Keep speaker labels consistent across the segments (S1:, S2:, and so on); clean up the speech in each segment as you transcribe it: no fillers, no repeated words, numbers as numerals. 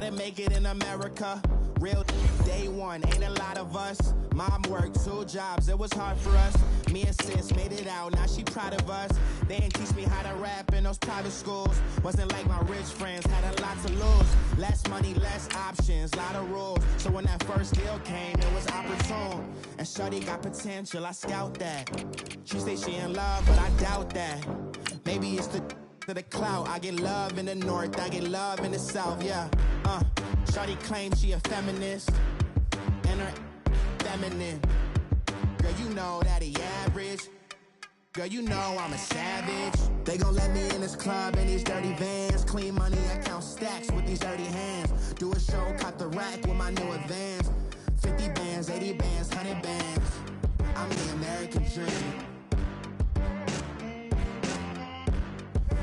S1: to make it in America. Real day one, ain't a lot of us. Mom worked 2 jobs, it was hard for us. Me and sis made it out, now she proud of us. They didn't teach me how to rap in those private schools. Wasn't like my rich friends, had a lot to lose. Less money, less options, lot of rules. So when that first deal came, it was opportune. And shorty got potential, I scout that. She say she in love, but I doubt that. Maybe it's the clout. I get love in the north, I get love in the south, yeah. Shorty claims she a feminist, and her feminine. Girl, you know that he average. Girl, you know I'm a savage. They gon' let me in this club in these dirty vans. Clean money, I count stacks with these dirty hands. Do a show, caught the rack with my new advance. 50 bands, 80 bands, 100 bands. I'm the American dream.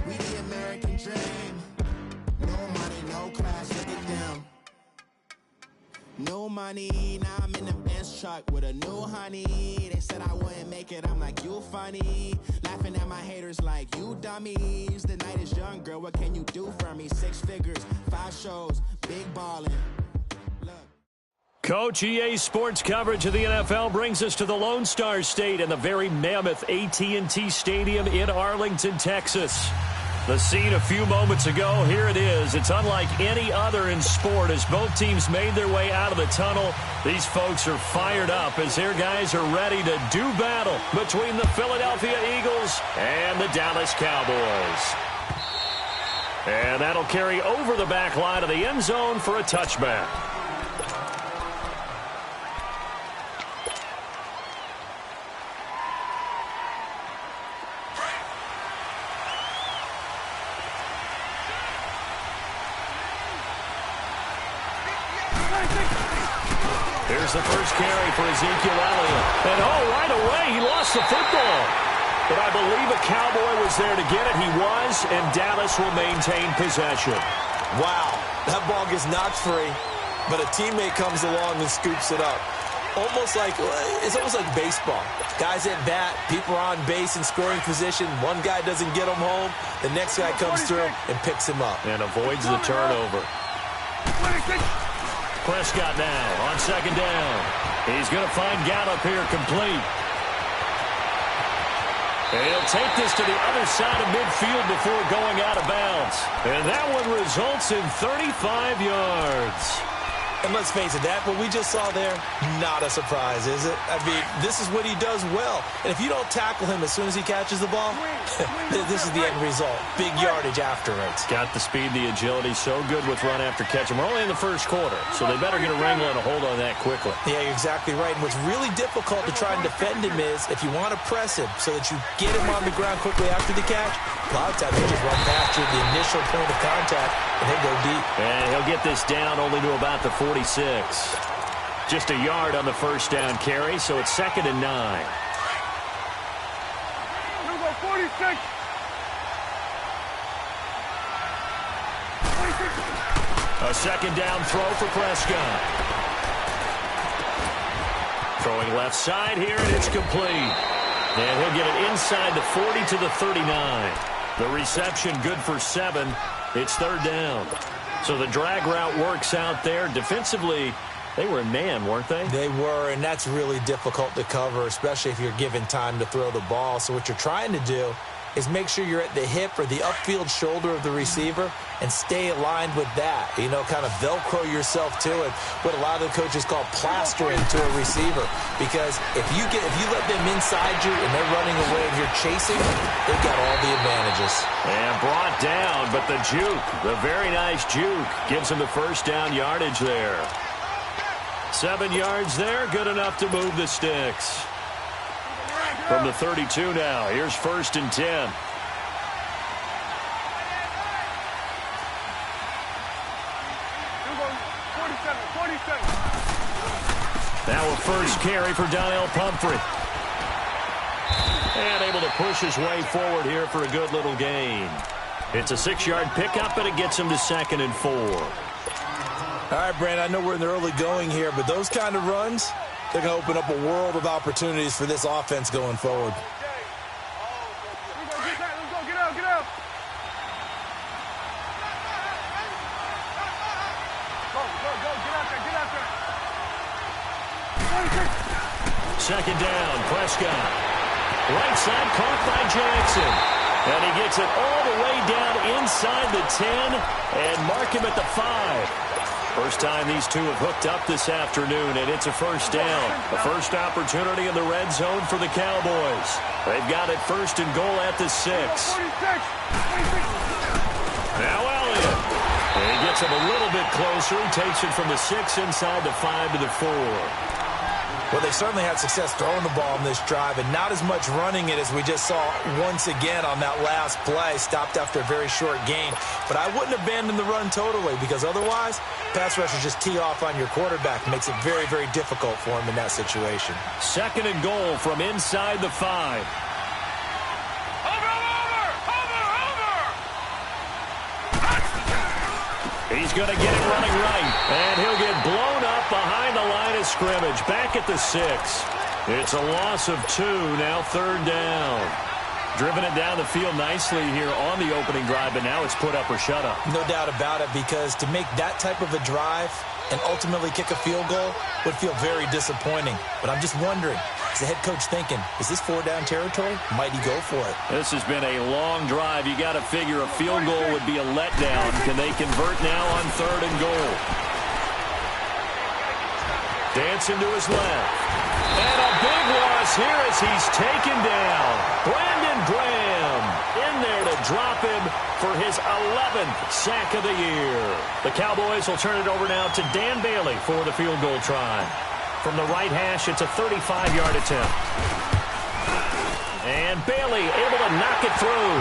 S1: We the American dream. No money, no class, look at them. No money, now I'm in the Benz truck with a new honey. They said I wouldn't make it, I'm like, you funny. Laughing at my haters like, you dummies. The night is young, girl, what can you do for me? 6 figures, 5 shows, big ballin'. Look.
S2: Coach, EA Sports coverage of the NFL brings us to the Lone Star State and the very mammoth AT&T Stadium in Arlington, Texas. The scene a few moments ago, here it is. It's unlike any other in sport as both teams made their way out of the tunnel. These folks are fired up as their guys are ready to do battle between the Philadelphia Eagles and the Dallas Cowboys. And that'll carry over the back line of the end zone for a touchback. Here's the first carry for Ezekiel Elliott. And, right away, he lost the football. But I believe a Cowboy was there to get it. He was, and Dallas will maintain possession.
S3: Wow, that ball gets knocked free, but a teammate comes along and scoops it up. It's almost like baseball. Guys at bat, people are on base in scoring position. One guy doesn't get him home. The next guy comes through and picks him up.
S2: And avoids the turnover. Prescott now on second down. He's going to find Gallup here complete. And he'll take this to the other side of midfield before going out of bounds. And that one results in 35 yards.
S3: And let's face it, what we just saw there, not a surprise, is it? I mean, this is what he does well. And if you don't tackle him as soon as he catches the ball, this is the end result. Big yardage afterwards.
S2: Got the speed, the agility, so good with run after catch. And we're only in the first quarter, so they better get a wrangle and a hold on that quickly.
S3: Yeah, you're exactly right. And what's really difficult to try and defend him is if you want to press him so that you get him on the ground quickly after the catch, a lot of times you just run past you at the initial point of contact, and he'll go deep.
S2: And he'll get this down only to about the 46. Just a yard on the first down carry, so it's 2nd and 9.
S4: 46.
S2: A second down throw for Prescott. Throwing left side here, and it's complete. And he'll get it inside the 40 to the 39. The reception good for 7. It's 3rd down. So the drag route works out there. Defensively, they were in man, weren't they?
S3: They were, and that's really difficult to cover, especially if you're given time to throw the ball. So what you're trying to do is make sure you're at the hip or the upfield shoulder of the receiver and stay aligned with that. You know, kind of Velcro yourself to it, what a lot of the coaches call plastering to a receiver. Because if you let them inside you and they're running away and you're chasing, they've got all the advantages.
S2: And brought down, but the juke, the very nice juke, gives him the first down yardage there. 7 yards there, good enough to move the sticks. From the 32 now, here's 1st and 10. Now a first carry for Donnell Pumphrey. And able to push his way forward here for a good little gain. It's a 6-yard pickup, and it gets him to 2nd and 4.
S3: All right, Brandon, I know we're in the early going here, but those kind of runs, they're going to open up a world of opportunities for this offense going forward.
S2: Second down, Prescott. Right side caught by Jackson. And he gets it all the way down inside the 10 and mark him at the 5. First time these two have hooked up this afternoon, and it's a first down. The first opportunity in the red zone for the Cowboys. They've got it first and goal at the 6. Now Elliott. He gets him a little bit closer. He takes it from the 6 inside the 5 to the 4.
S3: Well, they certainly had success throwing the ball in this drive, and not as much running it as we just saw once again on that last play. Stopped after a very short gain. But I wouldn't abandon the run totally, because otherwise, pass rushers just tee off on your quarterback. Makes it very, very difficult for him in that situation.
S2: Second and goal from inside the 5. He's going to get it running right, and he'll get blown up behind the line of scrimmage. Back at the 6. It's a loss of 2, now third down. Driven it down the field nicely here on the opening drive, but now it's put up or shut up.
S3: No doubt about it, because to make that type of a drive and ultimately kick a field goal would feel very disappointing. But I'm just wondering, is the head coach thinking, is this 4-down territory? Might he go for it?
S2: This has been a long drive. You got to figure a field goal would be a letdown. Can they convert now on third and goal? Dancing to his left. And a big loss here as he's taken down. Brandon Graham in there to drop him for his 11th sack of the year. The Cowboys will turn it over now to Dan Bailey for the field goal try. From the right hash, it's a 35-yard attempt. And Bailey able to knock it through.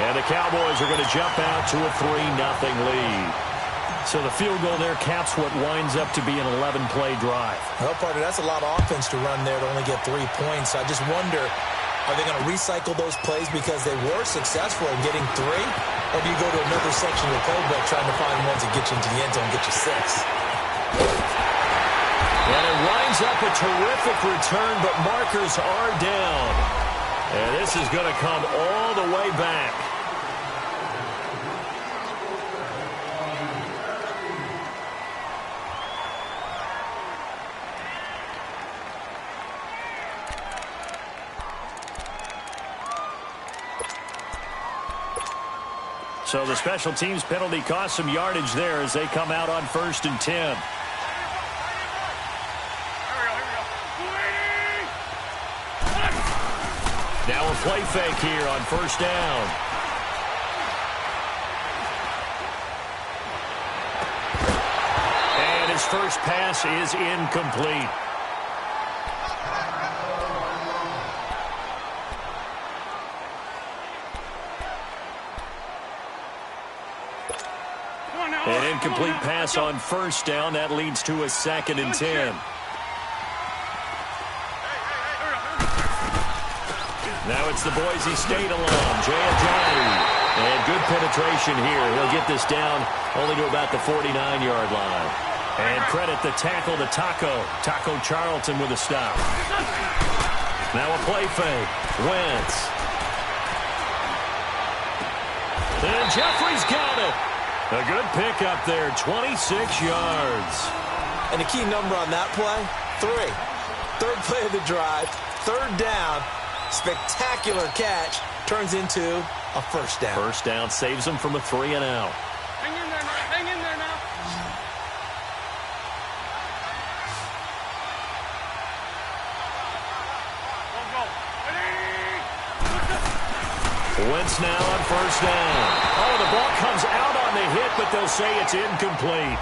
S2: And the Cowboys are going to jump out to a 3-0 lead. So the field goal there caps what winds up to be an 11-play drive.
S3: Well, partner, that's a lot of offense to run there to only get 3 points. I just wonder, are they going to recycle those plays because they were successful in getting 3? Or do you go to another section of the playbook trying to find ones that get you into the end zone and get you 6?
S2: And it winds up a terrific return, but markers are down. And this is going to come all the way back. So the special teams penalty cost some yardage there as they come out on 1st and 10. Now a play fake here on 1st down. And his first pass is incomplete. An incomplete pass on 1st down. That leads to a 2nd and 10. Now it's the Boise State alum, Jay Ajayi. And good penetration here. He'll get this down only to about the 49-yard line. And credit the tackle to Taco Charlton with a stop. Now a play fake. Wentz. And Jeffrey's got it. A good pickup there, 26 yards.
S3: And the key number on that play, 3. Third play of the drive, 3rd down, spectacular catch, turns into a 1st down.
S2: 1st down saves them from a 3 and out.
S4: Hang in there now, hang in there now.
S2: Wentz now on 1st down. Oh, the ball comes out on the hit, but they'll say it's incomplete.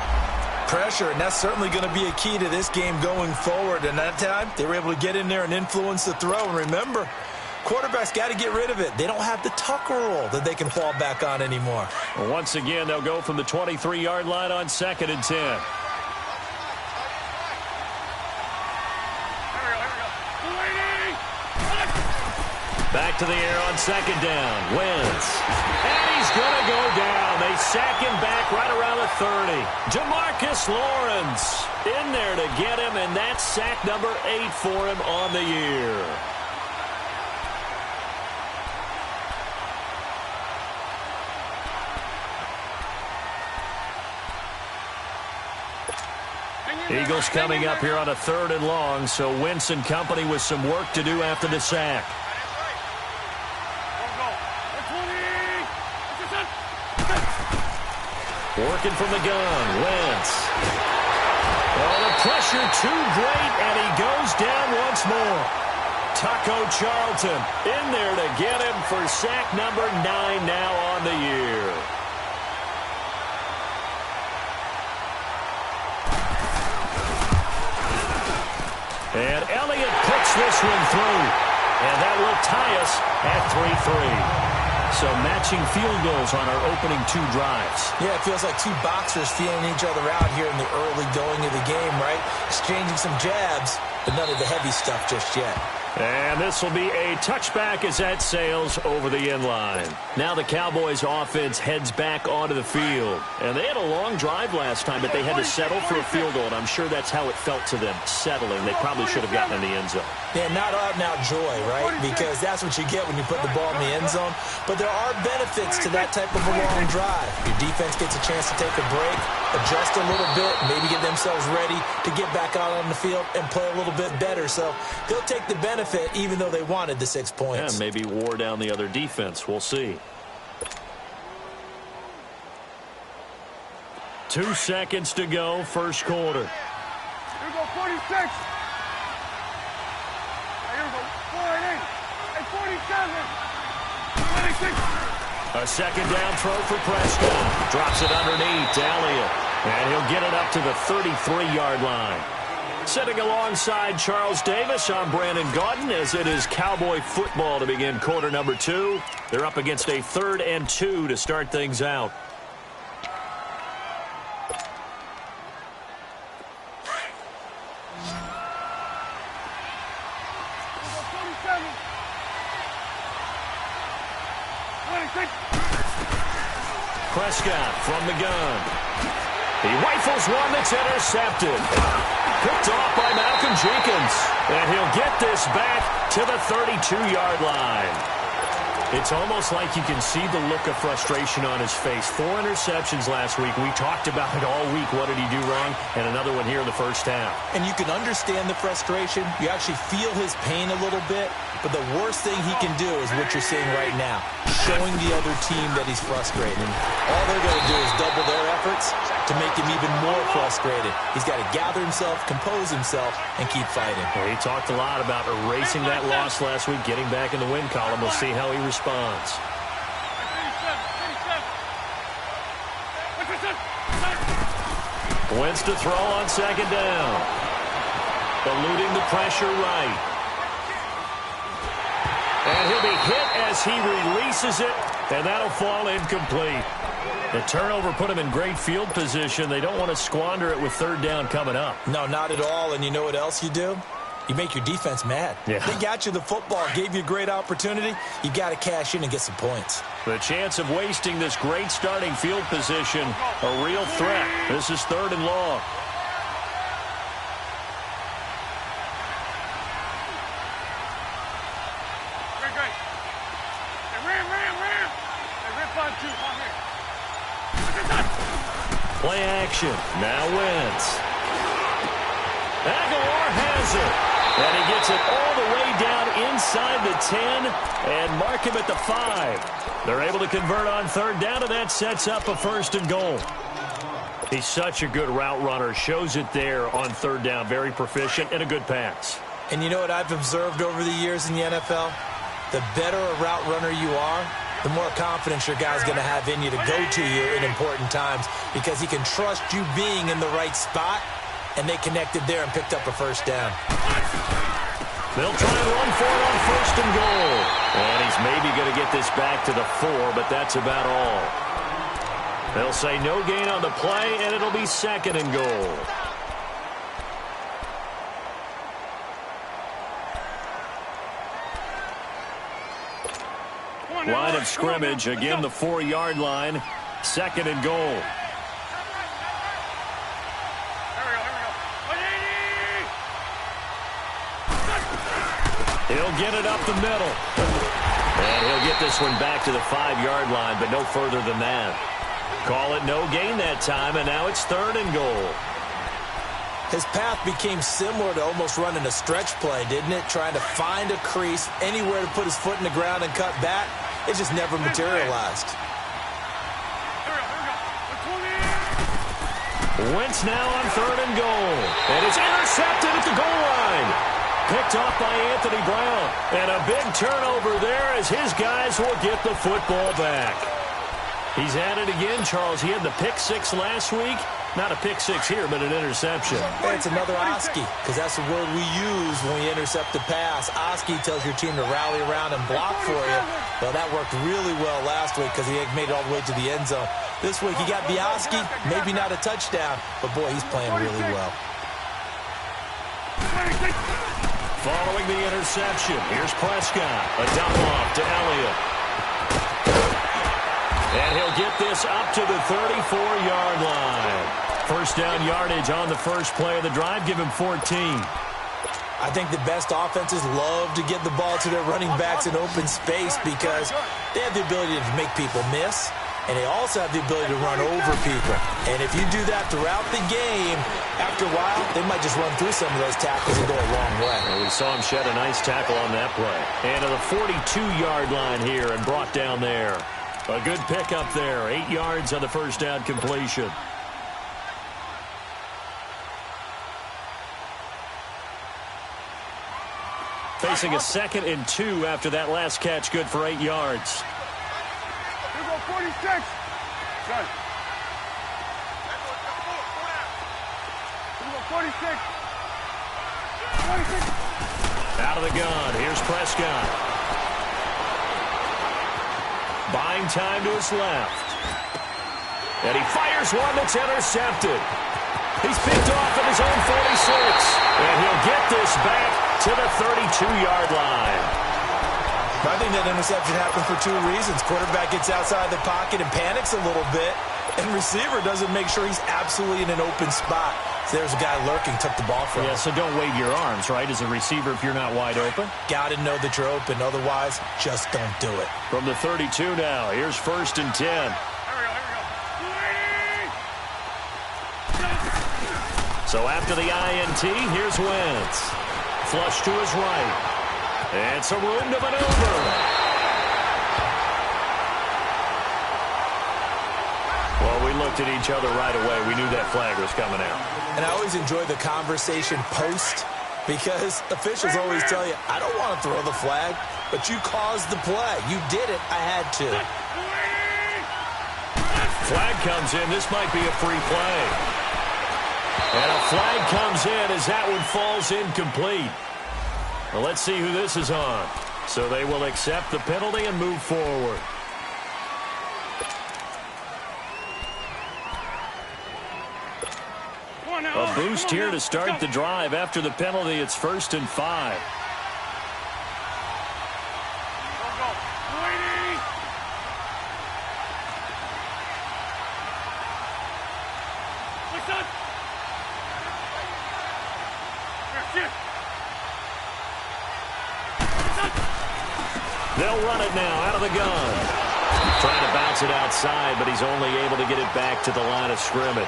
S3: Pressure, and that's certainly going to be a key to this game going forward. And that time, they were able to get in there and influence the throw. And remember, quarterbacks got to get rid of it. They don't have the Tucker rule that they can fall back on anymore.
S2: Well, once again, they'll go from the 23-yard line on 2nd and 10. Back to the air on 2nd down. Wentz. And he's going to go down. They sack him back right around the 30. Demarcus Lawrence in there to get him, and that's sack number 8 for him on the year. Eagles coming up here on a 3rd and long, so Wentz and company with some work to do after the sack. Working from the gun, Wentz. Oh, the pressure too great, and he goes down once more. Taco Charlton in there to get him for sack number 9 now on the year. And Elliott puts this one through, and that will tie us at 3-3. So matching field goals on our opening 2 drives.
S3: Yeah, it feels like 2 boxers feeling each other out here in the early going of the game, right? Exchanging some jabs, but none of the heavy stuff just yet.
S2: And this will be a touchback as that sails over the end line. Now the Cowboys offense heads back onto the field. And they had a long drive last time, but they had to settle for a field goal, and I'm sure that's how it felt to them, settling. They probably should have gotten in the end zone.
S3: Yeah, not out-and-out joy, right? Because that's what you get when you put the ball in the end zone. But there are benefits to that type of a long drive. Your defense gets a chance to take a break, adjust a little bit, maybe get themselves ready to get back out on the field and play a little bit better. So they'll take the benefit even though they wanted the 6 points.
S2: Yeah, maybe wore down the other defense. We'll see. 2 seconds to go, first quarter.
S4: Here we go, 46. Here we go, 48. And 47. 26.
S2: A second down throw for Prescott. Drops it underneath to Elliott. And he'll get it up to the 33-yard line. Sitting alongside Charles Davis, I'm Brandon Gaudin as it is Cowboy football to begin quarter number 2. They're up against a 3rd and 2 to start things out. Prescott from the gun. He rifles one that's intercepted. Picked off by Malcolm Jenkins. And he'll get this back to the 32-yard line. It's almost like you can see the look of frustration on his face. 4 interceptions last week. We talked about it all week. What did he do wrong? And another one here in the first half.
S3: And you can understand the frustration. You actually feel his pain a little bit. But the worst thing he can do is what you're seeing right now, showing the other team that he's frustrated. And all they're going to do is double their efforts to make him even more frustrated. He's got to gather himself, compose himself, and keep fighting.
S2: Well, he talked a lot about erasing that loss last week, getting back in the win column. We'll see how he responds. Wentz to throw on second down. Eluding the pressure right. And he'll be hit as he releases it, and that'll fall incomplete. The turnover put him in great field position. They don't want to squander it with 3rd down coming up.
S3: No, not at all. And you know what else you do? You make your defense mad.
S2: Yeah.
S3: They got you the football, gave you a great opportunity. You got to cash in and get some points.
S2: The chance of wasting this great starting field position, a real threat. This is 3rd and long. Play action. Now Wentz. Aguilar has it. And he gets it all the way down inside the 10 and mark him at the 5. They're able to convert on 3rd down, and that sets up a 1st and goal. He's such a good route runner. Shows it there on 3rd down. Very proficient and a good pass. And
S3: you know what I've observed over the years in the NFL? The better a route runner you are, the more confidence your guy's going to have in you to go to you in important times because he can trust you being in the right spot, and they connected there and picked up a 1st down.
S2: They'll try and run for it on 1st and goal. And he's maybe going to get this back to the 4, but that's about all. They'll say no gain on the play, and it'll be 2nd and goal. Line of scrimmage, again the 4-yard line, 2nd and goal. He'll get it up the middle. And he'll get this one back to the 5-yard line, but no further than that. Call it no gain that time, and now it's 3rd and goal.
S3: His path became similar to almost running a stretch play, didn't it? Trying to find a crease, anywhere to put his foot in the ground and cut back. It just never materialized.
S2: Wentz now on 3rd and goal. And it's intercepted at the goal line. Picked off by Anthony Brown. And a big turnover there as his guys will get the football back. He's at it again, Charles. He had the pick 6 last week. Not a pick 6 here, but an interception.
S3: Hey, it's another Oski, because that's the word we use when we intercept the pass. Oski tells your team to rally around and block for you. Well, that worked really well last week because he made it all the way to the end zone. This week, he got the Oski, maybe not a touchdown, but boy, he's playing really well.
S2: Following the interception, here's Prescott. A dump off to Elliott. And he'll get this up to the 34-yard line. First down yardage on the first play of the drive. Give him 14.
S3: I think the best offenses love to get the ball to their running backs in open space because they have the ability to make people miss, and they also have the ability to run over people. And if you do that throughout the game, after a while, they might just run through some of those tackles and go a long way.
S2: And we saw him shed a nice tackle on that play. And to the 42-yard line here and brought down there. A good pickup there. 8 yards on the first down completion. Facing a 2nd and 2 after that last catch. Good for 8 yards.
S4: Here go 46. Good. Here go 46. 46.
S2: Out of the gun. Here's Prescott. Buying time to his left. And he fires one that's intercepted. He's picked off at his own 46. And he'll get this back to the 32-yard line.
S3: I think that interception happened for 2 reasons. Quarterback gets outside the pocket and panics a little bit. And receiver doesn't make sure he's absolutely in an open spot. So there's a guy lurking, took the ball from him.
S2: Yeah, so don't wave your arms, right, as a receiver if you're not wide open.
S3: Got to know that you're open. Otherwise, just don't do it.
S2: From the 32 now, here's 1st and 10.
S4: Here we go.
S2: So after the INT, here's Wentz. Flush to his right. And some room to maneuver. Well, we looked at each other right away. We knew that flag was coming out.
S3: And I always enjoy the conversation post because officials always tell you, I don't want to throw the flag, but you caused the play. You did it. I had to.
S2: Flag comes in. This might be a free play. And a flag comes in as that one falls incomplete. Well, let's see who this is on. So they will accept the penalty and move forward. A boost here to start the drive. After the penalty, it's 1st and 5. They'll run it now out of the gun. Trying to bounce it outside, but he's only able to get it back to the line of scrimmage.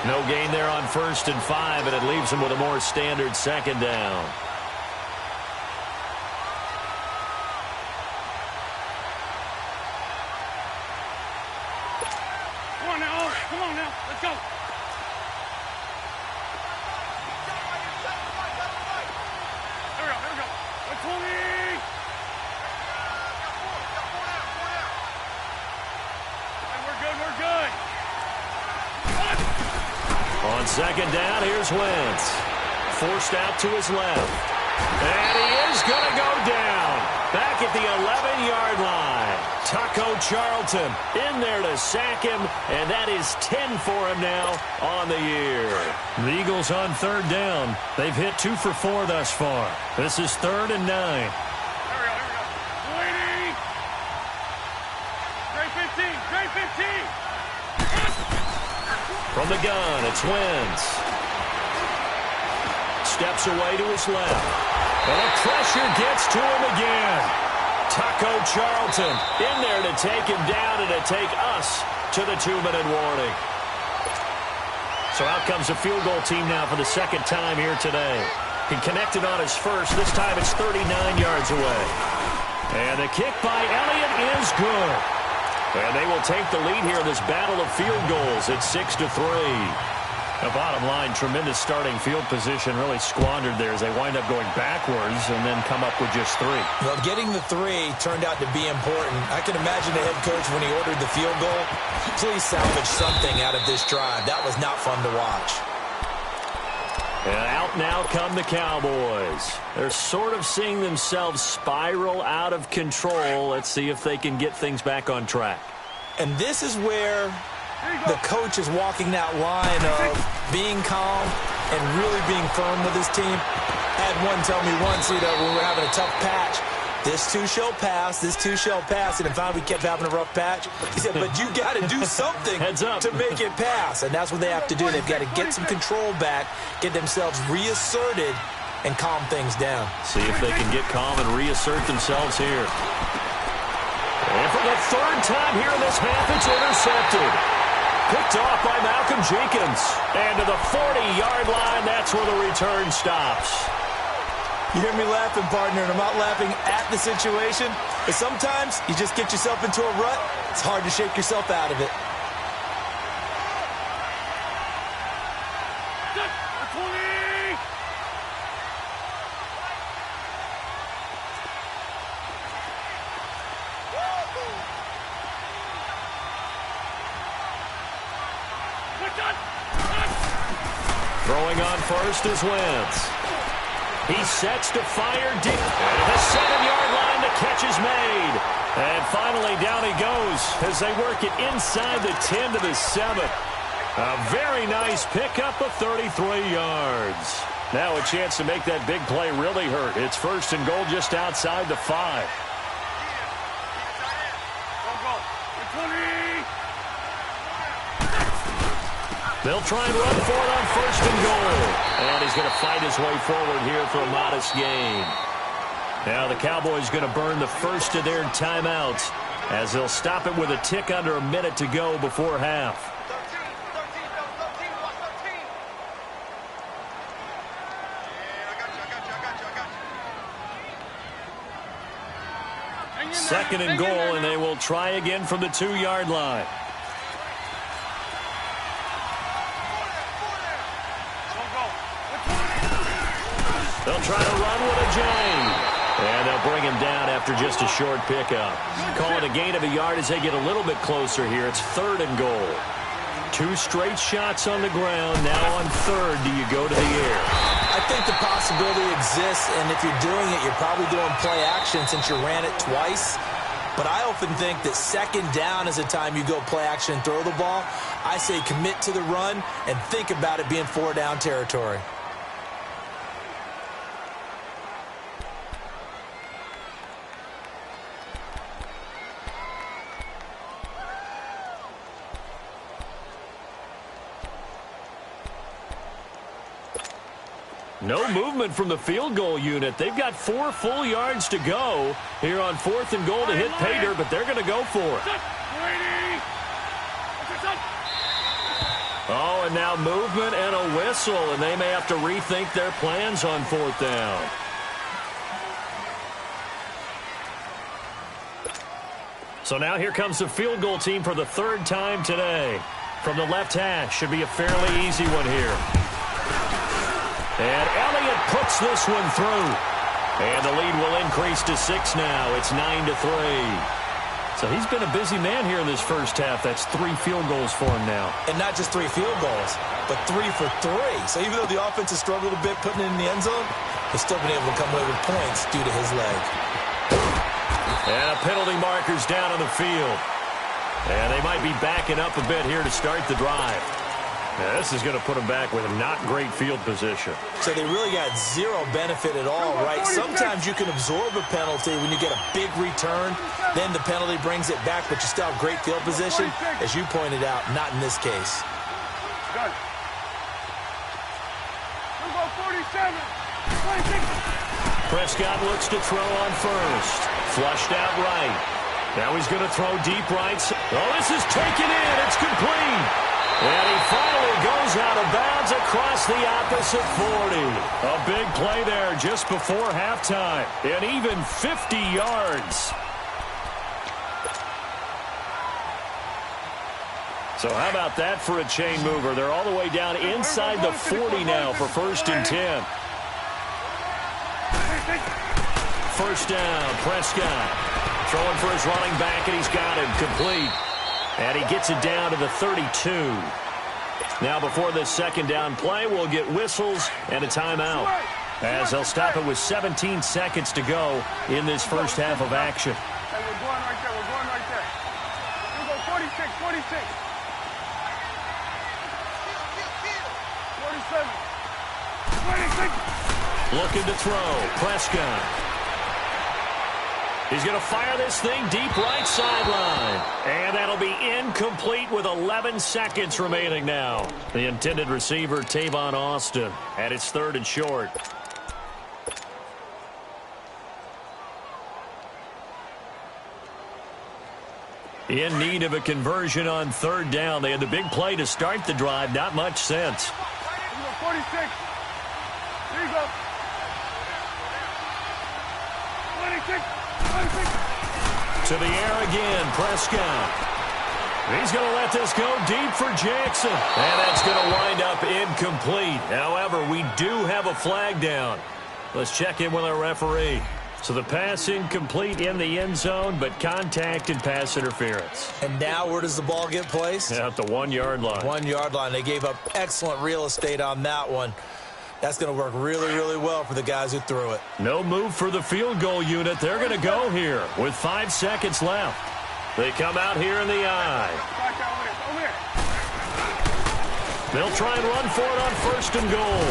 S2: No gain there on 1st and 5, and it leaves him with a more standard 2nd down.
S4: Come on now. Come on now. Let's go. Here we go. Here we go. Let's hold it. We're good. We're good.
S2: On 2nd down, here's Wentz. Forced out to his left. And he is going to go down. Back at the 11-yard line. Taco Charlton in there to sack him, and that is 10 for him now on the year. The Eagles on 3rd down. They've hit 2 for 4 thus far. This is 3rd and 9.
S4: Here we go. Waiting. Great 15. Great 15.
S2: From the gun, it's Wentz. Steps away to his left. And the pressure gets to him again. Taco Charlton in there to take him down and to take us to the 2-minute warning. So So out comes the field goal team now for the second time here today. He connected on his first. This time it's 39 yards away. And the kick by Elliott is good. And they will take the lead here in this battle of field goals at 6-3. The bottom line, tremendous starting field position, really squandered there as they wind up going backwards and then come up with just 3.
S3: Well, getting the 3 turned out to be important. I can imagine the head coach when he ordered the field goal. Please salvage something out of this drive. That was not fun to watch.
S2: And out now come the Cowboys. They're sort of seeing themselves spiral out of control. Let's see if they can get things back on track.
S3: And this is where the coach is walking that line of being calm and really being firm with his team. I had one tell me once, when we were having a tough patch, this too shall pass, this too shall pass, and finally we kept having a rough patch. He said, but you got to do something to make it pass, and that's what they have to do. They've got to get some control back, get themselves reasserted, and calm things down.
S2: See if they can get calm and reassert themselves here. And for the third time here in this half, it's intercepted. Picked off by Malcolm Jenkins. And to the 40-yard line, that's where the return stops.
S3: You hear me laughing, partner, and I'm not laughing at the situation. But sometimes you just get yourself into a rut. It's hard to shake yourself out of it.
S2: Throwing on first is Wentz. He sets to fire deep. And the 7-yard line, the catch is made. And finally down he goes as they work it inside the 10 to the 7. A very nice pickup of 33 yards. Now a chance to make that big play really hurt. It's first and goal just outside the 5. They'll try and run for it on first and goal. And he's going to fight his way forward here for a modest gain. Now the Cowboys going to burn the first of their timeouts as they'll stop it with a tick under a minute to go before half. Second and goal, and they will try again from the 2-yard line. They'll try to run with a J. And they'll bring him down after just a short pickup. Call it a gain of a yard as they get a little bit closer here. It's third and goal. 2 straight shots on the ground. Now on third, do you go to the air?
S3: I think the possibility exists, and if you're doing it, you're probably doing play action since you ran it twice. But I often think that second down is the time you go play action and throw the ball. I say commit to the run and think about it being 4-down territory.
S2: No movement from the field goal unit. They've got 4 full yards to go here on fourth and goal to hit pay dirt, but they're going to go for it. Oh, and now movement and a whistle, and they may have to rethink their plans on fourth down. So now here comes the field goal team for the third time today. From the left hash, should be a fairly easy one here. And Elliott puts this one through. And the lead will increase to 6 now. It's 9-3. So he's been a busy man here in this first half. That's 3 field goals for him now.
S3: And not just 3 field goals, but 3 for 3. So even though the offense has struggled a bit putting it in the end zone, they've still been able to come away with points due to his leg.
S2: And a penalty marker's down on the field. And they might be backing up a bit here to start the drive. Now, this is going to put them back with a not great field position.
S3: So they really got zero benefit at all, right? Sometimes you can absorb a penalty when you get a big return. Then the penalty brings it back, but you still have great field position. As you pointed out, not in this case.
S2: Prescott looks to throw on first. Flushed out right. Now he's going to throw deep right. Oh, this is taken in. It's complete. And he finally goes out of across the opposite 40. A big play there just before halftime. And even 50 yards. So how about that for a chain mover? They're all the way down inside the 40 now for 1st and 10. First down, Prescott. Throwing for his running back, and he's got him complete. And he gets it down to the 32. Now before this second down play, we'll get whistles and a timeout, as they'll stop it with 17 seconds to go in this first half of action.
S4: Hey, we're going right there. We're going right there. Here we go, 46, 46. 47. 26.
S2: Looking to throw. Prescott. He's going to fire this thing deep right sideline. And that'll be incomplete with 11 seconds remaining now. The intended receiver, Tavon Austin, and it's 3rd and short. In need of a conversion on 3rd down. They had the big play to start the drive. Not much sense.
S4: 46. Here you go. 26. 26.
S2: To the air again, Prescott. He's going to let this go deep for Jackson. And that's going to wind up incomplete. However, we do have a flag down. Let's check in with our referee. So the pass incomplete in the end zone, but contact and pass interference.
S3: And now where does the ball get placed?
S2: At the 1 yard line.
S3: 1 yard line. They gave up excellent real estate on that one. That's going to work really, really well for the guys who threw it.
S2: No move for the field goal unit. They're going to go here with 5 seconds left. They come out here in the eye. They'll try and run for it on 1st and goal.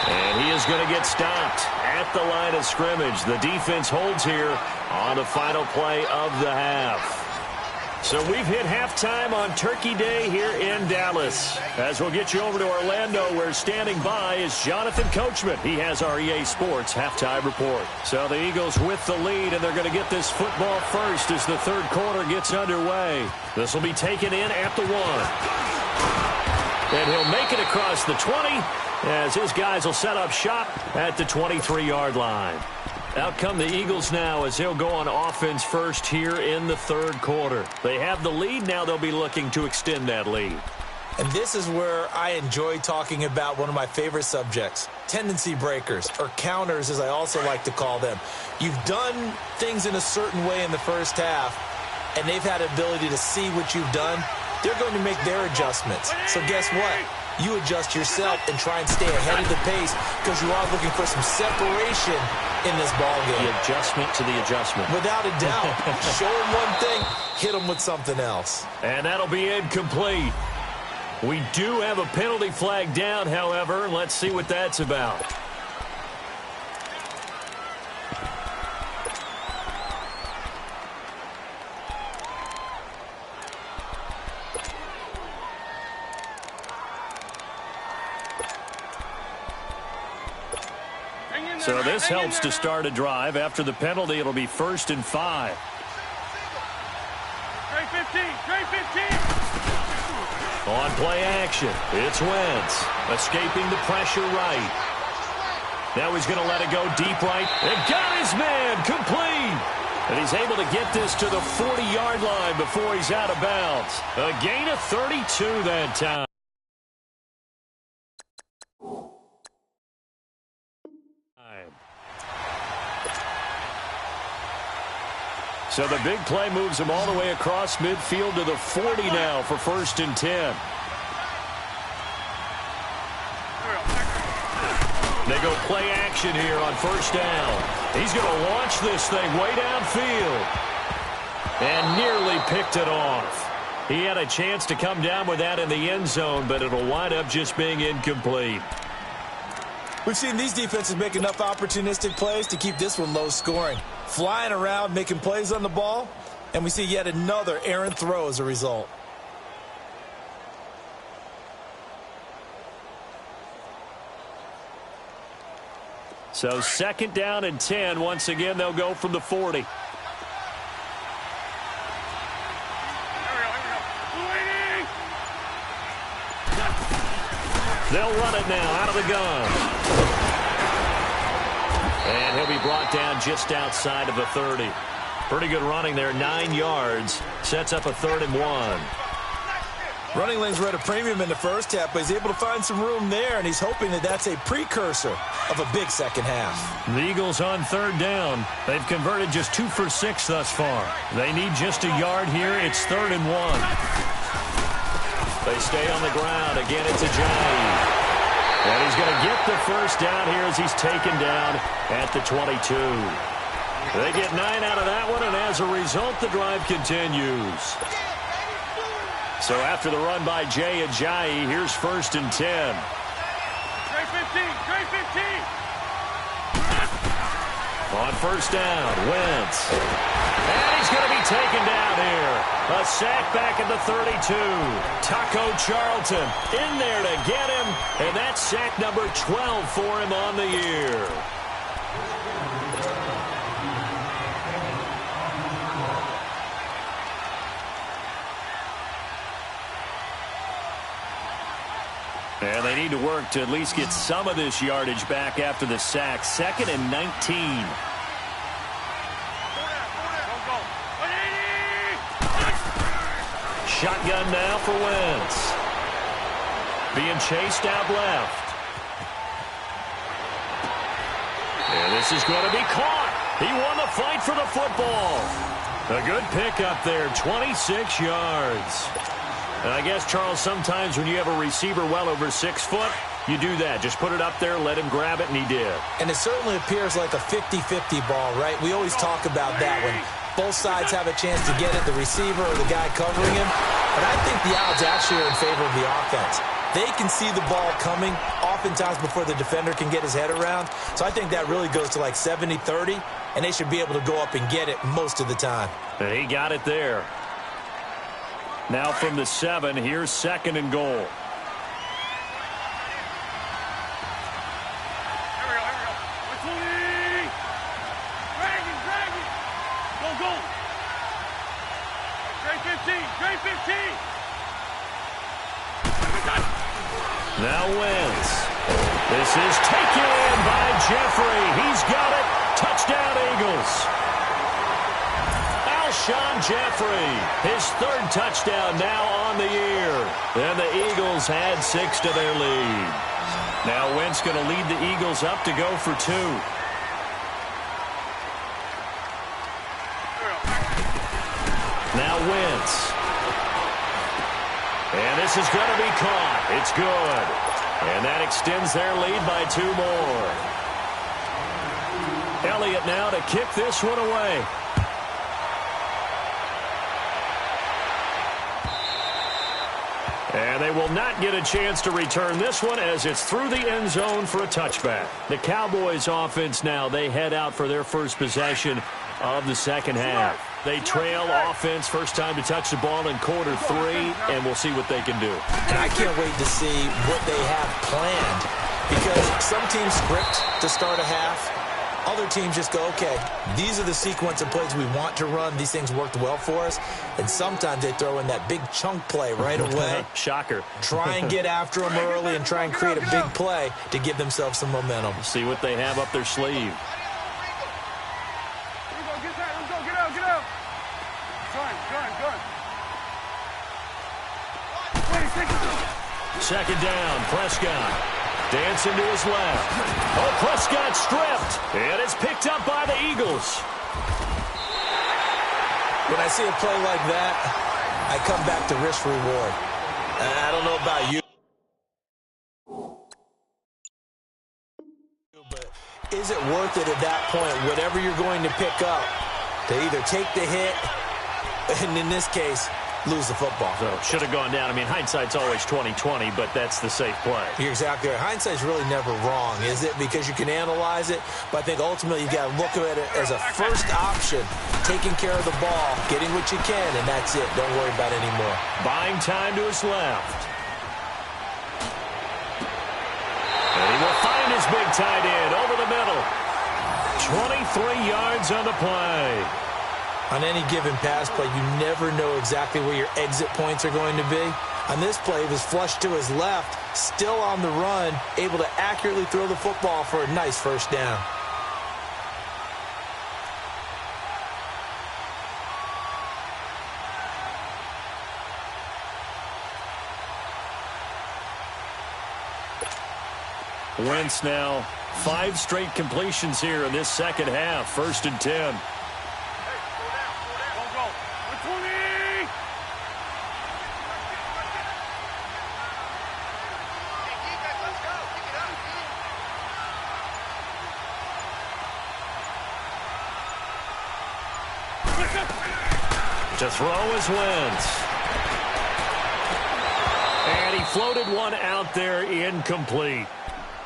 S2: And he is going to get stopped at the line of scrimmage. The defense holds here on the final play of the half. So we've hit halftime on Turkey Day here in Dallas. As we'll get you over to Orlando, where standing by is Jonathan Coachman. He has our EA Sports halftime report. So the Eagles with the lead, and they're going to get this football first as the 3rd quarter gets underway. This will be taken in at the 1. And he'll make it across the 20 as his guys will set up shop at the 23-yard line. Out come the Eagles now as they'll go on offense first here in the 3rd quarter. They have the lead. Now they'll be looking to extend that lead.
S3: And this is where I enjoy talking about one of my favorite subjects, tendency breakers, or counters as I also like to call them. You've done things in a certain way in the first half, and they've had the ability to see what you've done. They're going to make their adjustments. So guess what? You adjust yourself and try and stay ahead of the pace because you are looking for some separation in this ball game.
S2: The adjustment to the adjustment.
S3: Without a doubt. Show them one thing, hit them with something else.
S2: And that'll be incomplete. We do have a penalty flag down, however. Let's see what that's about. So this helps to start a drive. After the penalty, it'll be 1st and 5.
S4: Trey 15. Trey 15.
S2: On play action, it's Wentz, escaping the pressure right. Now he's going to let it go deep right, and got his man complete. And he's able to get this to the 40-yard line before he's out of bounds. A gain of 32 that time. So the big play moves him all the way across midfield to the 40 now for 1st and 10. They go play action here on 1st down. He's going to launch this thing way downfield. And nearly picked it off. He had a chance to come down with that in the end zone, but it'll wind up just being incomplete.
S3: We've seen these defenses make enough opportunistic plays to keep this one low scoring. Flying around, making plays on the ball, and we see yet another errant throw as a result.
S2: So 2nd down and 10. Once again, they'll go from the 40. They'll run it now out of the gun. And he'll be brought down just outside of the 30. Pretty good running there, 9 yards. Sets up a 3rd and 1.
S3: Running lanes were at a premium in the first half, but he's able to find some room there, and he's hoping that that's a precursor of a big second half.
S2: The Eagles on 3rd down. They've converted just 2 for 6 thus far. They need just a yard here. It's 3rd and 1. They stay on the ground. Again, it's Ajayi. And he's going to get the first down here as he's taken down at the 22. They get 9 out of that one, and as a result, the drive continues. So after the run by Jay Ajayi, here's 1st and 10.
S4: Trey 15, Trey 15.
S2: On 1st down, Wentz. And he's going to be taken down here. A sack back at the 32. Taco Charlton in there to get him. And that's sack number 12 for him on the year. And they need to work to at least get some of this yardage back after the sack. 2nd and 19. Shotgun now for Wentz. Being chased out left. And this is going to be caught. He won the fight for the football. A good pickup there, 26 yards. And I guess, Charles, sometimes when you have a receiver well over 6 foot, you do that. Just put it up there, let him grab it, and he did.
S3: And it certainly appears like a 50-50 ball, right? We always talk about that when both sides have a chance to get it, the receiver or the guy covering him. But I think the odds actually are in favor of the offense. They can see the ball coming oftentimes before the defender can get his head around. So I think that really goes to like 70-30, and they should be able to go up and get it most of the time.
S2: And he got it there. Now from the 7, here's 2nd and goal.
S4: Here we go, here we go. 120. Drag it. Go. Trey 15.
S2: Now Wentz. This is taken in by Jeffrey. He's got it. Touchdown, Eagles. Alshon Jeffrey, his 3rd touchdown now on the year. And the Eagles add 6 to their lead. Now Wentz going to lead the Eagles up to go for 2. Now Wentz. And this is going to be caught. It's good. And that extends their lead by 2 more. Elliott now to kick this one away. And they will not get a chance to return this one as it's through the end zone for a touchback. The Cowboys offense now, they head out for their first possession of the second half. They trail offense, first time to touch the ball in quarter 3, and we'll see what they can do.
S3: And I can't wait to see what they have planned, because some teams script to start a half. Other teams just go, okay, these are the sequence of plays we want to run. These things worked well for us. And sometimes they throw in that big chunk play right away.
S2: Shocker.
S3: Try and get after them early and try and create a big play to give themselves some momentum.
S2: See what they have up their sleeve.
S4: Here we go, get out. Gun.
S2: 2nd down, Prescott. Dancing to his left. Oh, Prescott stripped. And it's picked up by the Eagles.
S3: When I see a play like that, I come back to risk reward. I don't know about you, but is it worth it at that point, whatever you're going to pick up, to either take the hit, and in this case, lose the football?
S2: So should have gone down. I mean, hindsight's always 20/20, but that's the safe play.
S3: You're exactly right. Hindsight's really never wrong, is it? Because you can analyze it, but I think ultimately you got to look at it as a first option, taking care of the ball, getting what you can, and that's it. Don't worry about it anymore.
S2: Buying time to his left. And he will find his big tight end over the middle. 23 yards on the play.
S3: On any given pass play, you never know exactly where your exit points are going to be. On this play, he was flushed to his left, still on the run, able to accurately throw the football for a nice first down.
S2: Wentz now 5 straight completions here in this second half. 1st and 10.
S4: Go, go. 120.
S2: To throw is Wentz. And he floated one out there, incomplete.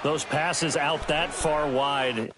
S2: Those passes out that far wide.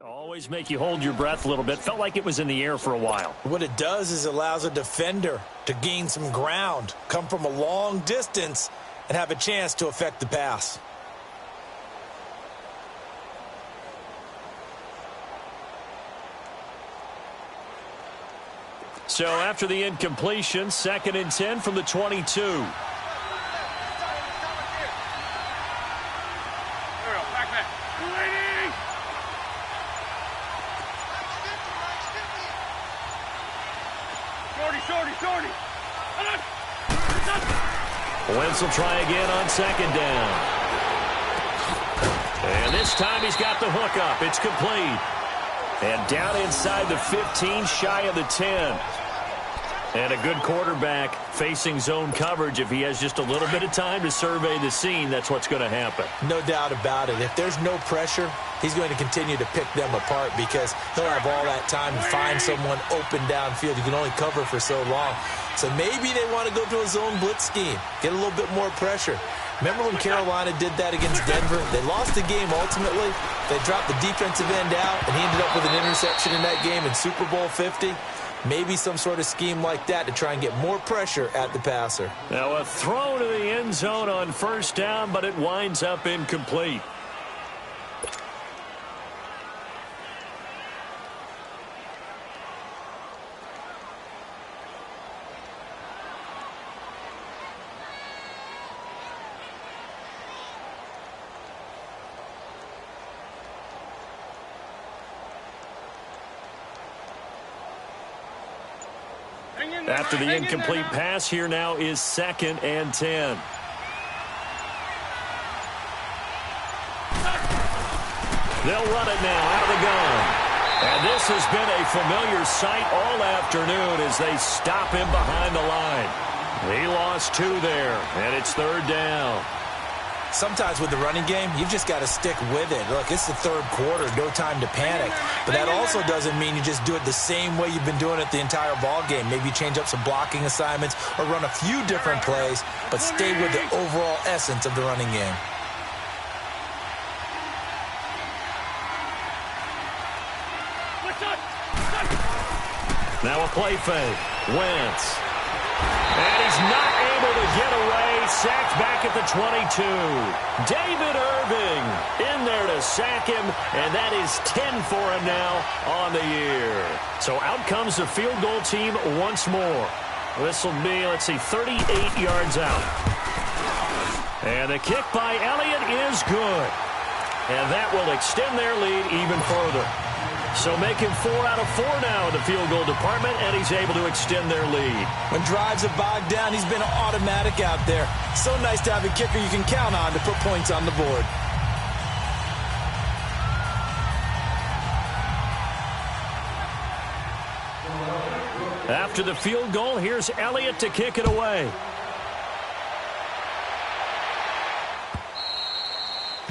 S2: Always make you hold your breath a little bit. Felt like it was in the air for a while.
S3: What it does is allows a defender to gain some ground, come from a long distance, and have a chance to affect the pass.
S2: So after the incompletion, 2nd and 10 from the 22.
S4: Shorty.
S2: Wentz will try again on 2nd down. And this time he's got the hook up. It's complete. And down inside the 15, shy of the 10. And a good quarterback facing zone coverage. If he has just a little bit of time to survey the scene, that's what's going to happen.
S3: No doubt about it. If there's no pressure, he's going to continue to pick them apart because he'll have all that time to find someone open downfield. You can only cover for so long. So maybe they want to go to a zone blitz scheme, get a little bit more pressure. Remember when Carolina did that against Denver? They lost the game ultimately. They dropped the defensive end out, and he ended up with an interception in that game in Super Bowl 50. Maybe some sort of scheme like that to try and get more pressure at the passer.
S2: Now a throw to the end zone on 1st down, but it winds up incomplete. After the incomplete pass, here now is 2nd and 10. They'll run it now out of the gun. And this has been a familiar sight all afternoon as they stop him behind the line. He lost 2 there, and it's 3rd down.
S3: Sometimes with the running game, you've just got to stick with it. Look, it's the 3rd quarter, no time to panic. But that also doesn't mean you just do it the same way you've been doing it the entire ball game. Maybe change up some blocking assignments or run a few different plays, but stay with the overall essence of the running game.
S2: Now a play fake. Wentz. And he's not able to get away. Sacked back at the 22. David Irving in there to sack him, and that is 10 for him now on the year. So out comes the field goal team once more. This will be, 38 yards out. And the kick by Elliott is good. And that will extend their lead even further. So making 4 out of 4 now in the field goal department, and he's able to extend their lead.
S3: When drives are bogged down, he's been automatic out there. So nice to have a kicker you can count on to put points on the board.
S2: After the field goal, here's Elliott to kick it away.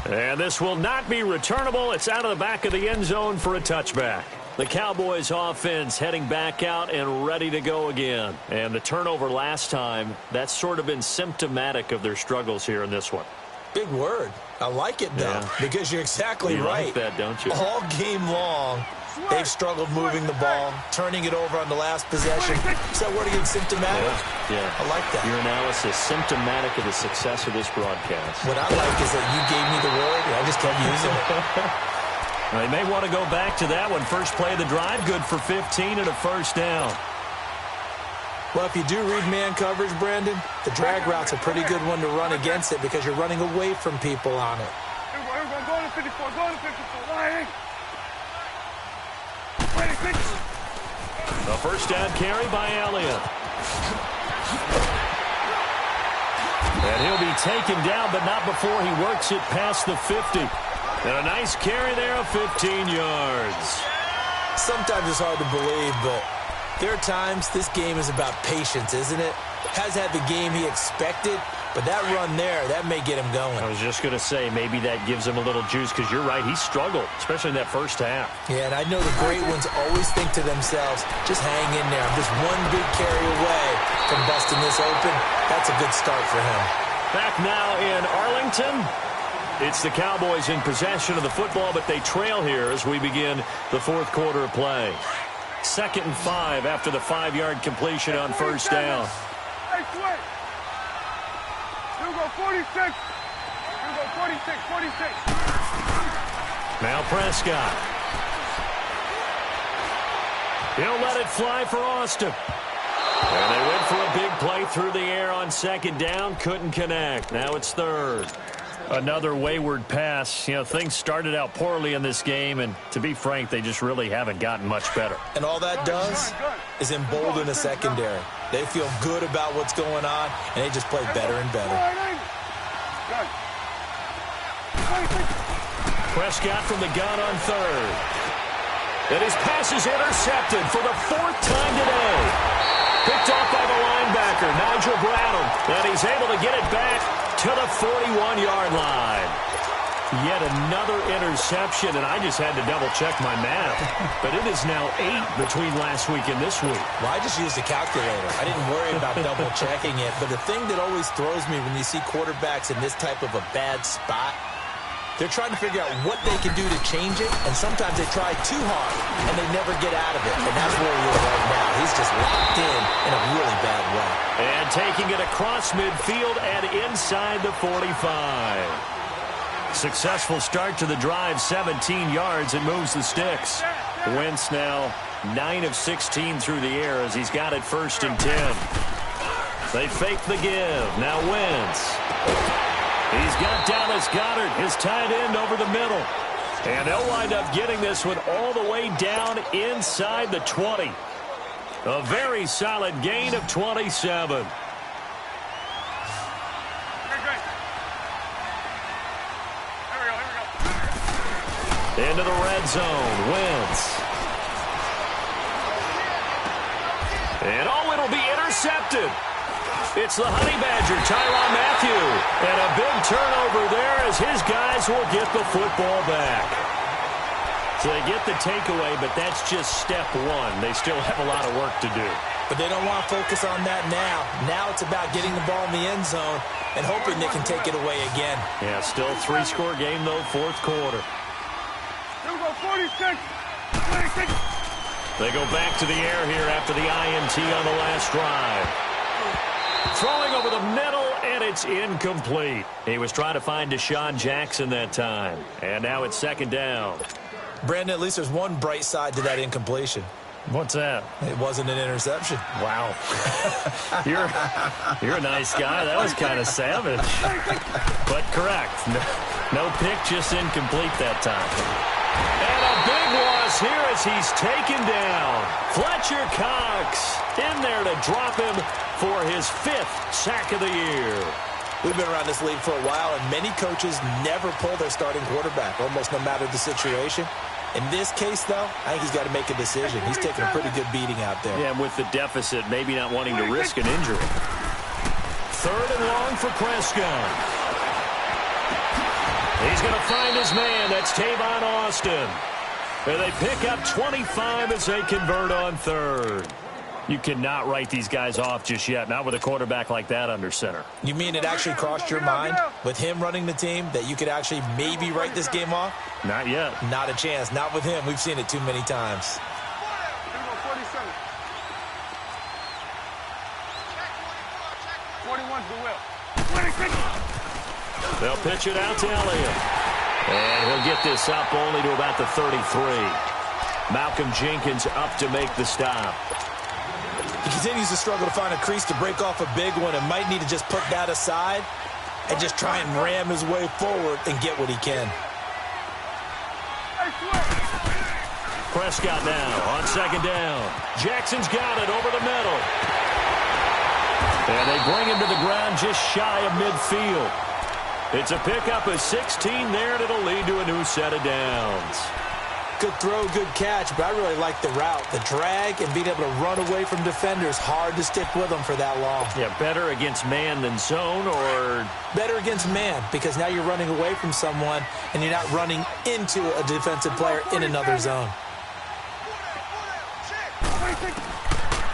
S2: And this will not be returnable. It's out of the back of the end zone for a touchback. The Cowboys offense heading back out and ready to go again. And the turnover last time, that's sort of been symptomatic of their struggles here in this one.
S3: Big word. I like it, though, because you're exactly right.
S2: You like that, don't you?
S3: All game long, they've struggled moving the ball, turning it over on the last possession. Is that word again, symptomatic?
S2: Yeah.
S3: I like that.
S2: Your analysis, symptomatic of the success of this broadcast.
S3: What I like is that you gave me the word, and I just kept using it.
S2: They may want to go back to that one. First play of the drive, good for 15 and a first down.
S3: Well, if you do read man coverage, Brandon, the drag route's a pretty good one to run against it because you're running away from people on it.
S4: Go to 54, go to 54, line.
S2: A first down carry by Elliott. And he'll be taken down, but not before he works it past the 50. And a nice carry there of 15 yards.
S3: Sometimes it's hard to believe, but there are times this game is about patience, isn't it? Has had the game he expected, but that run there, that may get him going.
S2: I was just going to say, maybe that gives him a little juice, because you're right, he struggled, especially in that first half.
S3: Yeah, and I know the great ones always think to themselves, just hang in there. I'm just one big carry away from busting this open. That's a good start for him. Back
S2: now in Arlington. It's the Cowboys in possession of the football, but they trail here as we begin the fourth quarter of play. 2nd and 5 after the 5-yard completion on first down.
S4: Hey, switch. You go 46. You go 46, 46.
S2: Now Prescott. He'll let it fly for Austin. And they went for a big play through the air on 2nd down. Couldn't connect. Now it's 3rd. Another wayward pass. You know, things started out poorly in this game, and to be frank, they just really haven't gotten much better.
S3: And all that does is embolden the secondary. They feel good about what's going on, and they just play better and better.
S2: Prescott from the gun on 3rd. And his pass is intercepted for the 4th time today. Picked off by the linebacker, Nigel Bradham. And he's able to get it back to the 41-yard line. Yet another interception, and I just had to double-check my math. But it is now 8 between last week and this week.
S3: Well, I just used a calculator. I didn't worry about double-checking it. But the thing that always throws me when you see quarterbacks in this type of a bad spot, they're trying to figure out what they can do to change it, and sometimes they try too hard, and they never get out of it. And that's where he is right now. He's just locked in a really bad way.
S2: And taking it across midfield and inside the 45. Successful start to the drive, 17 yards. It moves the sticks. Wentz now 9 of 16 through the air as he's got it 1st and 10. They fake the give. Now Wentz. He's got Dallas Goedert, his tight end, over the middle. And they'll wind up getting this one all the way down inside the 20. A very solid gain of 27. Into the red zone, Wentz. And it'll be intercepted. It's the Honey Badger, Tyrann Mathieu. And a big turnover there as his guys will get the football back. So they get the takeaway, but that's just step one. They still have a lot of work to do.
S3: But they don't want to focus on that now. Now it's about getting the ball in the end zone and hoping they can take it away again.
S2: Yeah, still 3-score game, though, 4th quarter.
S4: 46.
S2: They go back to the air here after the INT on the last drive. Throwing over the middle, and it's incomplete. He was trying to find Deshaun Jackson that time. And now it's 2nd down.
S3: Brandon, at least there's one bright side to that incompletion.
S2: What's that?
S3: It wasn't an interception.
S2: Wow. You're a nice guy. That was kind of savage. But correct. No pick, just incomplete that time. And a big loss here as he's taken down. Fletcher Cox in there to drop him for his 5th sack of the year.
S3: We've been around this league for a while, and many coaches never pull their starting quarterback, almost no matter the situation. In this case, though, I think he's got to make a decision. He's taking a pretty good beating out there.
S2: Yeah, and with the deficit, maybe not wanting to risk an injury. 3rd and long for Prescott. He's going to find his man. That's Tavon Austin. And they pick up 25 as they convert on 3rd. You cannot write these guys off just yet, not with a quarterback like that under center.
S3: You mean it actually crossed your mind with him running the team that you could actually maybe write this game off?
S2: Not yet.
S3: Not a chance. Not with him. We've seen it too many times.
S2: They'll pitch it out to Elliott. And he'll get this up only to about the 33. Malcolm Jenkins up to make the stop.
S3: He continues to struggle to find a crease to break off a big one and might need to just put that aside and just try and ram his way forward and get what he can.
S2: Prescott now on second down. Jackson's got it over the middle. And they bring him to the ground just shy of midfield. It's a pickup of 16 there, and it'll lead to a new set of downs.
S3: Good throw, good catch, but I really like the route. The drag and being able to run away from defenders, hard to stick with them for that long.
S2: Yeah, better against man than zone, or?
S3: Better against man, because now you're running away from someone and you're not running into a defensive player in another zone.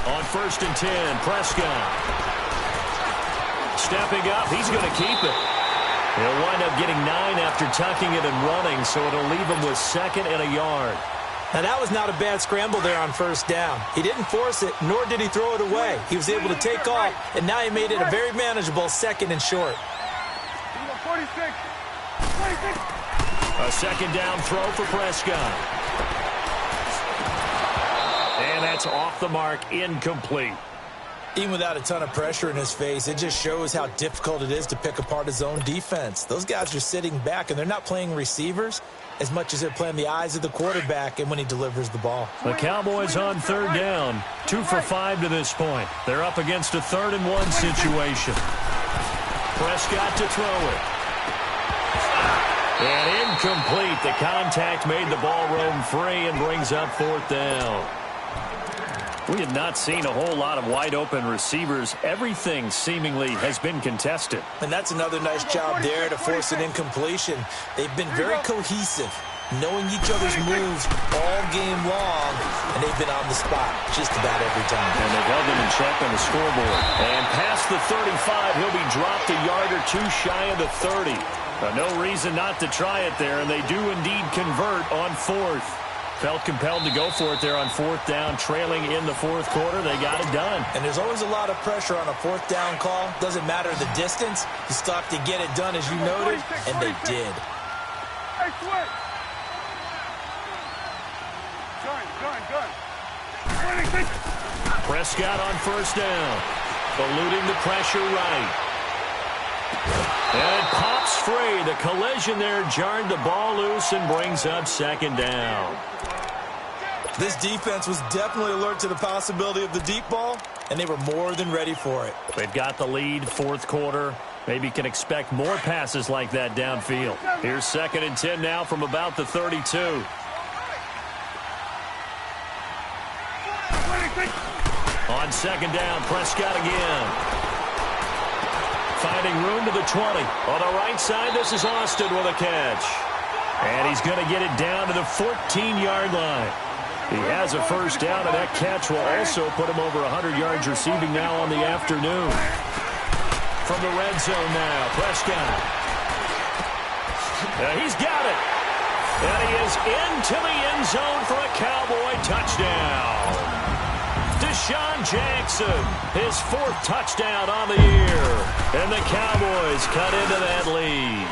S2: On 1st and 10, Prescott. Stepping up, he's going to keep it. He'll wind up getting 9 after tucking it and running, so it'll leave him with 2nd and a yard.
S3: Now, that was not a bad scramble there on 1st down. He didn't force it, nor did he throw it away. He was able to take off, and now he made it a very manageable 2nd and short.
S4: 46.
S2: A 2nd down throw for Prescott. And that's off the mark, incomplete.
S3: Even without a ton of pressure in his face, it just shows how difficult it is to pick apart his own defense. Those guys are sitting back, and they're not playing receivers as much as they're playing the eyes of the quarterback and when he delivers the ball.
S2: The Cowboys on 3rd down, 2 for 5 to this point. They're up against a 3rd and 1 situation. Prescott to throw it. And incomplete. The contact made the ball roam free and brings up 4th down. We have not seen a whole lot of wide-open receivers. Everything seemingly has been contested.
S3: And that's another nice job there to force an incompletion. They've been very cohesive, knowing each other's moves all game long, and they've been on the spot just about every time.
S2: And they've held them in check on the scoreboard. And past the 35, he'll be dropped a yard or two shy of the 30. No reason not to try it there, and they do indeed convert on 4th. Felt compelled to go for it there on 4th down, trailing in the 4th quarter. They got it done.
S3: And there's always a lot of pressure on a 4th down call. Doesn't matter the distance. You still have to get it done, as you noted, and they did.
S2: Prescott on 1st down, eluding the pressure right. And it pops free. The collision there jarred the ball loose and brings up 2nd down.
S3: This defense was definitely alert to the possibility of the deep ball, and they were more than ready for it.
S2: They've got the lead, 4th quarter. Maybe can expect more passes like that downfield. Here's 2nd and 10 now from about the 32. On 2nd down, Prescott again. Finding room to the 20. On the right side, this is Austin with a catch. And he's going to get it down to the 14-yard line. He has a 1st down, and that catch will also put him over 100 yards receiving now on the afternoon. From the red zone now, Prescott. He's got it. And he is into the end zone for a Cowboy touchdown. Deshaun Jackson, his 4th touchdown on the year. And the Cowboys cut into that lead.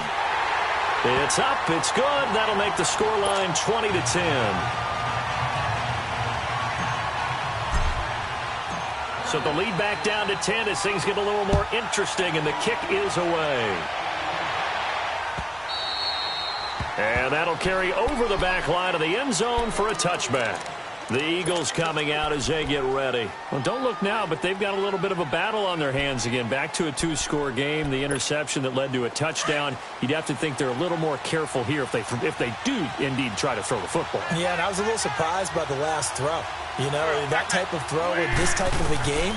S2: It's up, it's good. That'll make the scoreline 20-10. So the lead back down to 10 as things get a little more interesting, and the kick is away. And that'll carry over the back line of the end zone for a touchback. The Eagles coming out as they get ready. Well, don't look now, but they've got a little bit of a battle on their hands again. Back to a 2-score game. The interception that led to a touchdown. You'd have to think they're a little more careful here if they do indeed try to throw the football.
S3: Yeah, and I was a little surprised by the last throw. You know, that type of throw in this type of a game,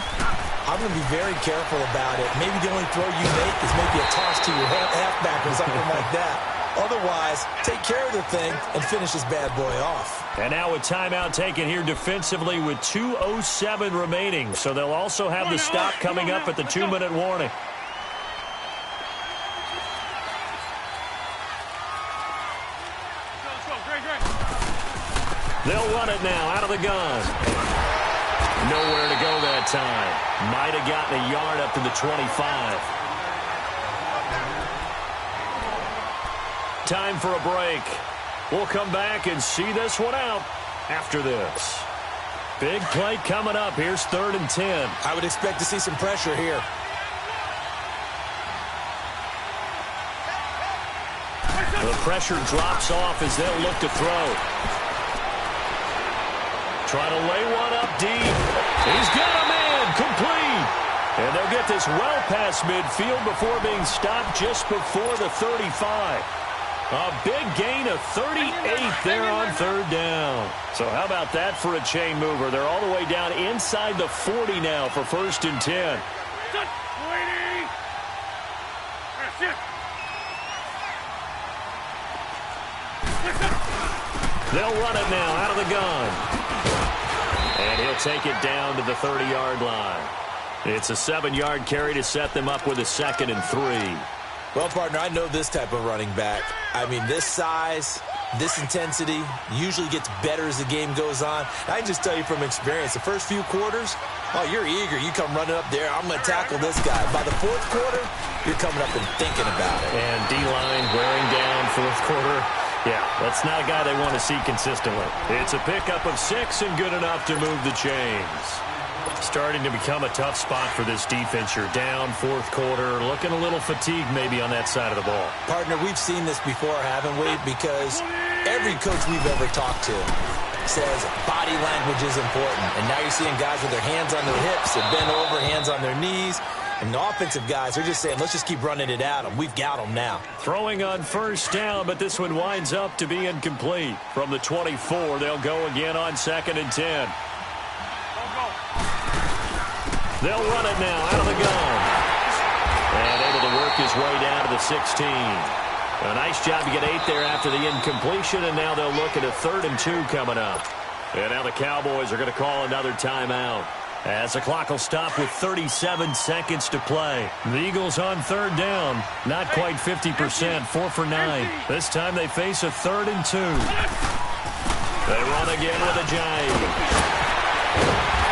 S3: I'm going to be very careful about it. Maybe the only throw you make is maybe a toss to your halfback or something like that. Otherwise, take care of the thing and finish this bad boy off.
S2: And now a timeout taken here defensively with 2:07 remaining. So they'll also have the stop coming up at the 2-minute warning. They'll run it now out of the gun. Nowhere to go that time. Might have gotten a yard up to the 25. Time for a break. We'll come back and see this one out after this. Big play coming up. Here's 3rd and 10.
S3: I would expect to see some pressure here.
S2: The pressure drops off as they'll look to throw. Trying to lay one up deep. He's got a man complete. And they'll get this well past midfield before being stopped just before the 35. A big gain of 38 there on 3rd down. So how about that for a chain mover? They're all the way down inside the 40 now for 1st and 10. They'll run it now out of the gun. And he'll take it down to the 30-yard line. It's a 7-yard carry to set them up with a 2nd and 3.
S3: Well, partner, I know this type of running back. I mean, this size, this intensity usually gets better as the game goes on. I can just tell you from experience, the first few quarters, oh, you're eager. You come running up there, I'm going to tackle this guy. By the 4th quarter, you're coming up and thinking about it.
S2: And D-line wearing down 4th quarter. Yeah, that's not a guy they want to see consistently. It's a pickup of 6 and good enough to move the chains. Starting to become a tough spot for this defense. You're down 4th quarter, looking a little fatigued maybe on that side of the ball.
S3: Partner, we've seen this before, haven't we? Because every coach we've ever talked to says body language is important. And now you're seeing guys with their hands on their hips, they're bent over, hands on their knees. And the offensive guys are just saying, let's just keep running it at them. We've got them now.
S2: Throwing on 1st down, but this one winds up to be incomplete. From the 24, they'll go again on 2nd and 10. They'll run it now out of the gun. And able to work his way down to the 16. A nice job to get 8 there after the incompletion, and now they'll look at a 3rd and 2 coming up. And now the Cowboys are going to call another timeout, as the clock will stop with 37 seconds to play. The Eagles on 3rd down, not quite 50%, 4 for 9. This time they face a 3rd and 2. They run again with a jive.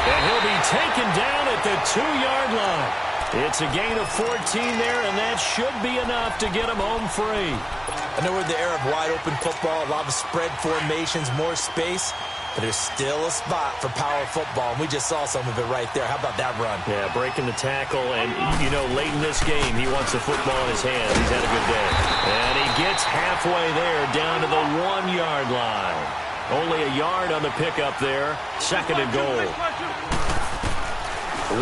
S2: And he'll be taken down at the 2-yard line. It's a gain of 14 there, and that should be enough to get him home free.
S3: I know we're in the era of wide-open football, a lot of spread formations, more space, but there's still a spot for power football, and we just saw some of it right there. How about that run?
S2: Yeah, breaking the tackle, and, you know, late in this game, he wants the football in his hands. He's had a good day. And he gets halfway there, down to the 1-yard line. Only a yard on the pickup there. 2nd and goal.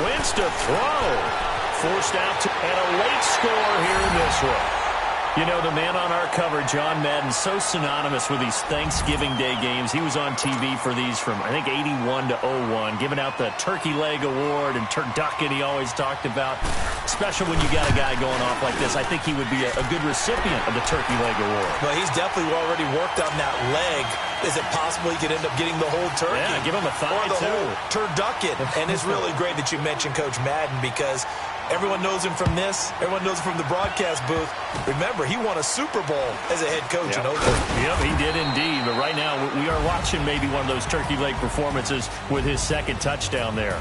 S2: Wentz to throw. Forced out and a late score here in this one. You know, the man on our cover, John Madden, so synonymous with these Thanksgiving Day games. He was on TV for these from, I think, 81 to 01, giving out the Turkey Leg Award and turducken he always talked about. Special when you got a guy going off like this. I think he would be a good recipient of the Turkey Leg Award.
S3: Well, he's definitely already worked on that leg. Is it possible he could end up getting the whole turkey?
S2: Yeah, give him a thigh,
S3: or the
S2: too.
S3: whole turducken. And it's really great that you mentioned Coach Madden, because everyone knows him from this. Everyone knows him from the broadcast booth. Remember, he won a Super Bowl as a head coach in Oakland.
S2: Yep, he did indeed. But right now, we are watching maybe one of those turkey leg performances with his 2nd touchdown there.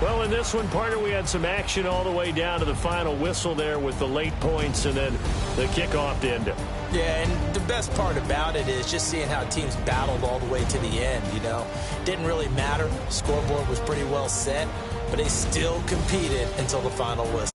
S2: Well, in this one, partner, we had some action all the way down to the final whistle there with the late points and then the kickoff to end it.
S3: Yeah, and the best part about it is just seeing how teams battled all the way to the end, you know. Didn't really matter. Scoreboard was pretty well set, but they still competed until the final whistle.